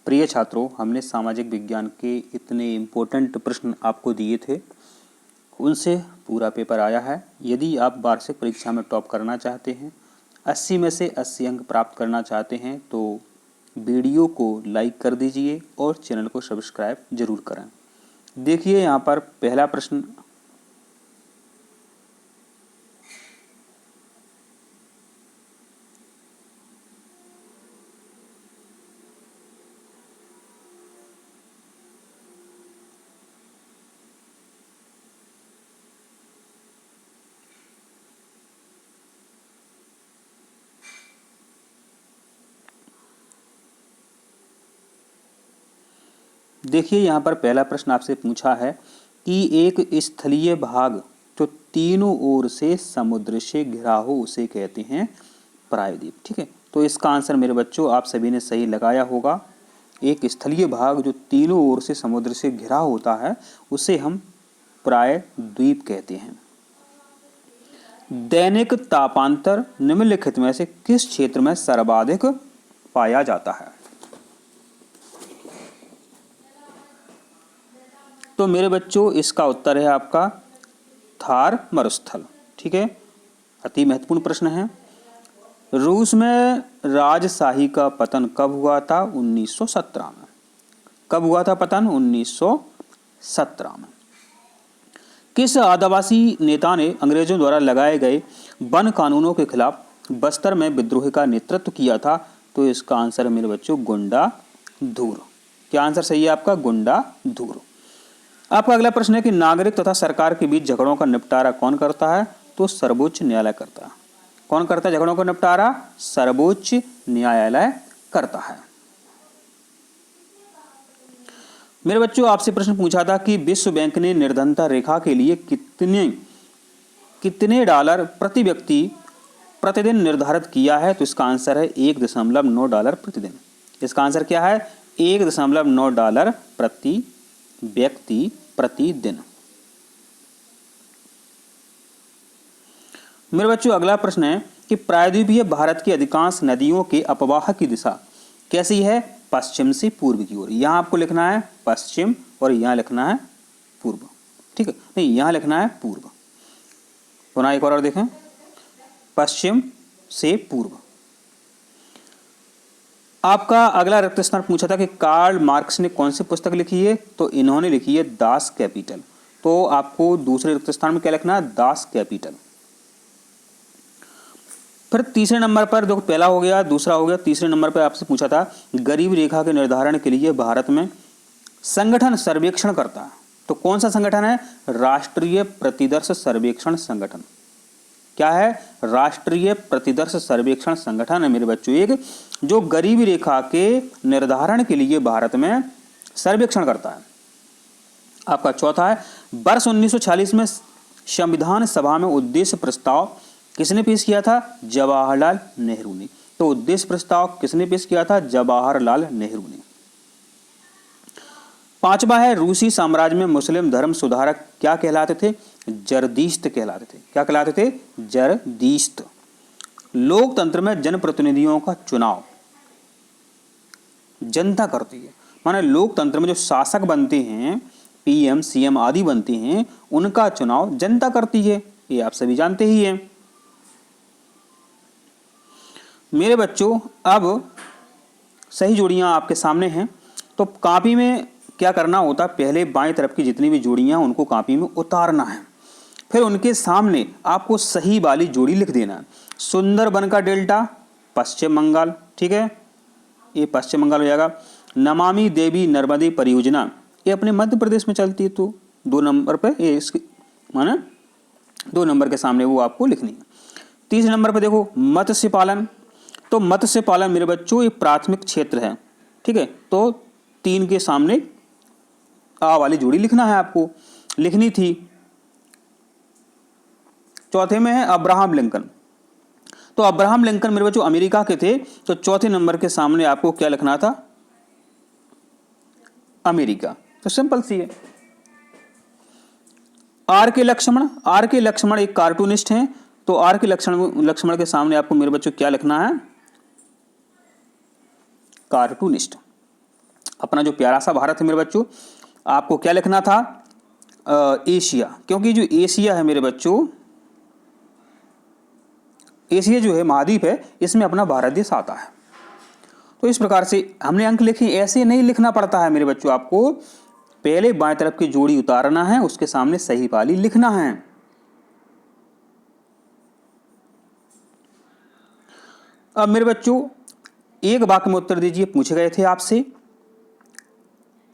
प्रिय छात्रों, हमने सामाजिक विज्ञान के इतने इम्पोर्टेंट प्रश्न आपको दिए थे, उनसे पूरा पेपर आया है। यदि आप वार्षिक परीक्षा में टॉप करना चाहते हैं, 80 में से 80 अंक प्राप्त करना चाहते हैं, तो वीडियो को लाइक कर दीजिए और चैनल को सब्सक्राइब जरूर करें। देखिए यहाँ पर पहला प्रश्न देखिए, यहाँ पर पहला प्रश्न आपसे पूछा है कि एक स्थलीय भाग जो तीनों ओर से समुद्र से घिरा हो उसे कहते हैं प्रायद्वीप। ठीक है, तो इसका आंसर मेरे बच्चों आप सभी ने सही लगाया होगा। एक स्थलीय भाग जो तीनों ओर से समुद्र से घिरा होता है उसे हम प्रायद्वीप कहते हैं। दैनिक तापांतर निम्नलिखित में से किस क्षेत्र में सर्वाधिक पाया जाता है? तो मेरे बच्चों इसका उत्तर है आपका थार मरुस्थल। ठीक है, अति महत्वपूर्ण प्रश्न है। रूस में राजशाही का पतन कब हुआ था? 1917 में। कब हुआ था पतन? 1917 में। किस आदिवासी नेता ने अंग्रेजों द्वारा लगाए गए वन कानूनों के खिलाफ बस्तर में विद्रोह का नेतृत्व किया था? तो इसका आंसर है मेरे बच्चों गुंडाधुर। क्या आंसर सही है आपका? गुंडाधुर। आपका अगला प्रश्न है कि नागरिक तथा सरकार के बीच झगड़ों का निपटारा कौन करता है? तो सर्वोच्च न्यायालय करता है। कौन करता है झगड़ों का निपटारा? सर्वोच्च न्यायालय करता है। मेरे बच्चों आपसे प्रश्न पूछा था कि विश्व बैंक ने निर्धनता रेखा के लिए कितने डॉलर प्रति व्यक्ति प्रतिदिन निर्धारित किया है? तो इसका आंसर है 1.9 डॉलर प्रतिदिन। इसका आंसर क्या है? 1.9 डॉलर प्रति व्यक्ति प्रतिदिन। मेरे बच्चों अगला प्रश्न है कि प्रायद्वीपीय भारत की अधिकांश नदियों के अपवाह की दिशा कैसी है? पश्चिम से पूर्व की ओर। यहां आपको लिखना है पश्चिम और यहां लिखना है पूर्व। ठीक है, नहीं यहां लिखना है पूर्व। पुनः एक और देखें, पश्चिम से पूर्व। आपका अगला रिक्त स्थान पूछा था कि कार्ल मार्क्स ने कौन सी पुस्तक लिखी है? तो इन्होंने लिखी है दास कैपिटल। तो आपको दूसरे रिक्त स्थान में क्या लिखना है? Das Kapital. फिर तीसरे नंबर पर देखो, पहला हो गया, दूसरा हो गया, तीसरे नंबर पर आपसे पूछा था गरीब रेखा के निर्धारण के लिए भारत में संगठन सर्वेक्षण करता है। तो कौन सा संगठन है? राष्ट्रीय प्रतिदर्श सर्वेक्षण संगठन। क्या है? राष्ट्रीय प्रतिदर्श सर्वेक्षण संगठन है मेरे बच्चों एक, जो गरीबी रेखा के निर्धारण के लिए भारत में सर्वेक्षण करता है। आपका चौथा है वर्ष 1946 में संविधान सभा में उद्देश्य प्रस्ताव किसने पेश किया था? जवाहरलाल नेहरू ने। तो उद्देश्य प्रस्ताव किसने पेश किया था? जवाहरलाल नेहरू ने। पांचवा है रूसी साम्राज्य में मुस्लिम धर्म सुधारक क्या कहलाते थे? जरदीश्त कहलाते थे। क्या कहलाते थे? जरदीश्त। लोकतंत्र में जनप्रतिनिधियों का चुनाव जनता करती है। माने लोकतंत्र में जो शासक बनते हैं, पीएम सीएम आदि बनते हैं, उनका चुनाव जनता करती है। ये आप सभी जानते ही हैं। मेरे बच्चों अब सही जोड़ियां आपके सामने हैं। तो कॉपी में क्या करना होता है? पहले बाएं तरफ की जितनी भी जोड़ियां उनको कॉपी में उतारना है, फिर उनके सामने आपको सही वाली जोड़ी लिख देना है। सुंदरबन का डेल्टा पश्चिम बंगाल। ठीक है, ये पश्चिम बंगाल हो जाएगा। नमामि देवी नर्मदे परियोजना ये अपने मध्य प्रदेश में चलती है, तो 2 नंबर पे ये इसकी माने 2 नंबर के सामने वो आपको लिखनी है। तीसरे नंबर पे देखो मत्स्य पालन। तो मत्स्य पालन मेरे बच्चों ये प्राथमिक क्षेत्र है। ठीक है, तो 3 के सामने आ वाली जोड़ी लिखना है, आपको लिखनी थी। चौथे में है अब्राहम लिंकन। तो अब्राहम लिंकन मेरे बच्चों अमेरिका के थे, तो चौथे नंबर के सामने आपको क्या लिखना था? अमेरिका। तो सिंपल सी है। आर के लक्ष्मण एक कार्टूनिस्ट हैं, तो आर के लक्ष्मण के सामने आपको मेरे बच्चों क्या लिखना है? कार्टूनिस्ट। अपना जो प्यारा सा भारत है मेरे बच्चों, आपको क्या लिखना था? एशिया, क्योंकि जो एशिया है मेरे बच्चों, एशिया जो है महाद्वीप है, इसमें अपना भारत देश आता है। तो इस प्रकार से हमने अंक लिखे, ऐसे नहीं लिखना पड़ता है मेरे बच्चों, आपको पहले बाएं तरफ की जोड़ी उतारना है, उसके सामने सही वाली लिखना है। अब मेरे बच्चों एक वाक्य में उत्तर दीजिए, पूछे गए थे आपसे,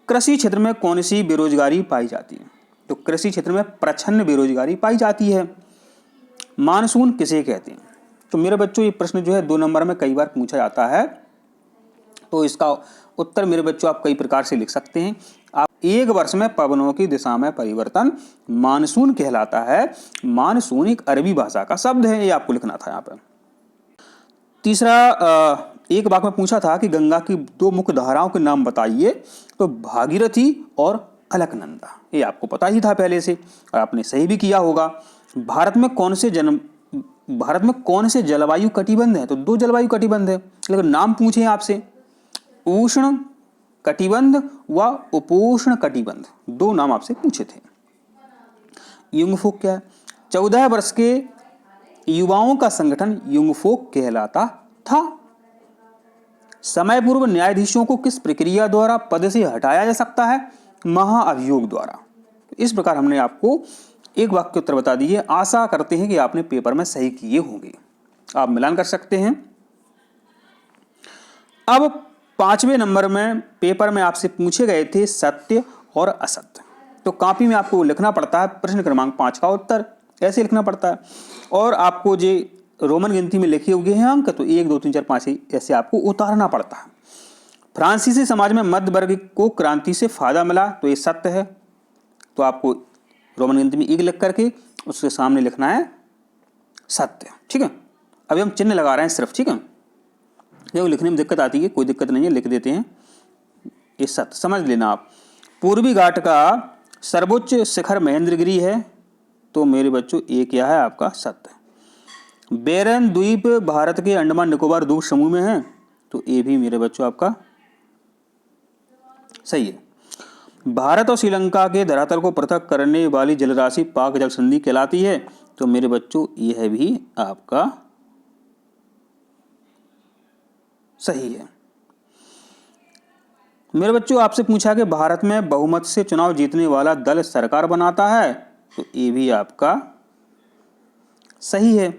कृषि क्षेत्र में कौन सी बेरोजगारी पाई जाती है? तो कृषि क्षेत्र में प्रच्छन्न बेरोजगारी पाई जाती है। मानसून किसे कहते हैं? तो मेरे बच्चों ये प्रश्न जो है 2 नंबर में कई बार पूछा जाता है, तो इसका उत्तर मेरे बच्चों आप कई प्रकार से लिख सकते हैं। आप एक वर्ष में पवनों की दिशा में परिवर्तन मानसून कहलाता है। मानसून एक अरबी भाषा का शब्द है, ये आपको लिखना था यहाँ पर। तीसरा, एक वाक्य में पूछा था कि गंगा की 2 मुख्य धाराओं के नाम बताइए, तो भागीरथी और अलकनंदा, ये आपको पता ही था पहले से और आपने सही भी किया होगा। भारत में कौन से जलवायु कटिबंध है? तो 2 जलवायु कटिबंध है, लेकिन नाम पूछे आपसे, उष्ण कटिबंध व उपोष्ण कटिबंध, 2 नाम आपसे पूछे थे। युंगफोक क्या है? 14 वर्ष के युवाओं का संगठन युंगफोक कहलाता था। समय पूर्व न्यायाधीशों को किस प्रक्रिया द्वारा पद से हटाया जा सकता है? महाअभियोग द्वारा। इस प्रकार हमने आपको एक वाक्य उत्तर बता दिए। आशा करते हैं कि आपने पेपर में सही किए होंगे। आप मिलान कर सकते हैं। अब 5वें नंबर में पेपर में आपसे पूछे गए थे सत्य और असत्य, तो कॉपी में आपको लिखना पड़ता है प्रश्न क्रमांक 5 का उत्तर, ऐसे लिखना पड़ता है। और आपको जो रोमन गिनती में लिखे हुए हैं अंक, तो 1 2 3 4 5 ऐसे आपको उतारना पड़ता है। फ्रांसीसी समाज में मध्य वर्ग को क्रांति से फायदा मिला, तो ये सत्य है, तो आपको रोमन गिनती में 1 लिख करके उसके सामने लिखना है सत्य। ठीक है, अभी हम चिन्ह लगा रहे हैं सिर्फ। ठीक है, जब लिखने में दिक्कत आती है, कोई दिक्कत नहीं है, लिख देते हैं, ये सत्य समझ लेना आप। पूर्वी घाट का सर्वोच्च शिखर महेंद्रगिरी है, तो मेरे बच्चों ये क्या है आपका? सत्य। बेरन द्वीप भारत के अंडमान निकोबार द्वीप समूह में है, तो ये भी मेरे बच्चों आपका सही है। भारत और श्रीलंका के धरातल को पृथक करने वाली जलराशि पाक जल संधि कहलाती है, तो मेरे बच्चों यह भी आपका सही है। मेरे बच्चों आपसे पूछा कि भारत में बहुमत से चुनाव जीतने वाला दल सरकार बनाता है, तो ये भी आपका सही है।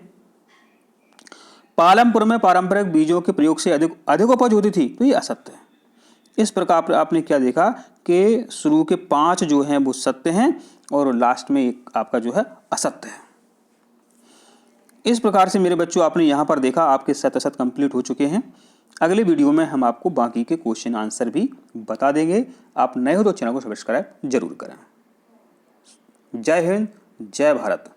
पालमपुर में पारंपरिक बीजों के प्रयोग से अधिक उपज होती थी, तो ये असत्य है। इस प्रकार आपने क्या देखा कि शुरू के 5 जो हैं वो सत्य हैं और लास्ट में एक आपका जो है असत्य है। इस प्रकार से मेरे बच्चों आपने यहाँ पर देखा आपके सत्य असत्य कंप्लीट हो चुके हैं। अगले वीडियो में हम आपको बाकी के क्वेश्चन आंसर भी बता देंगे। आप नए हो तो चैनल को सब्सक्राइब जरूर करें। जय हिंद, जय भारत।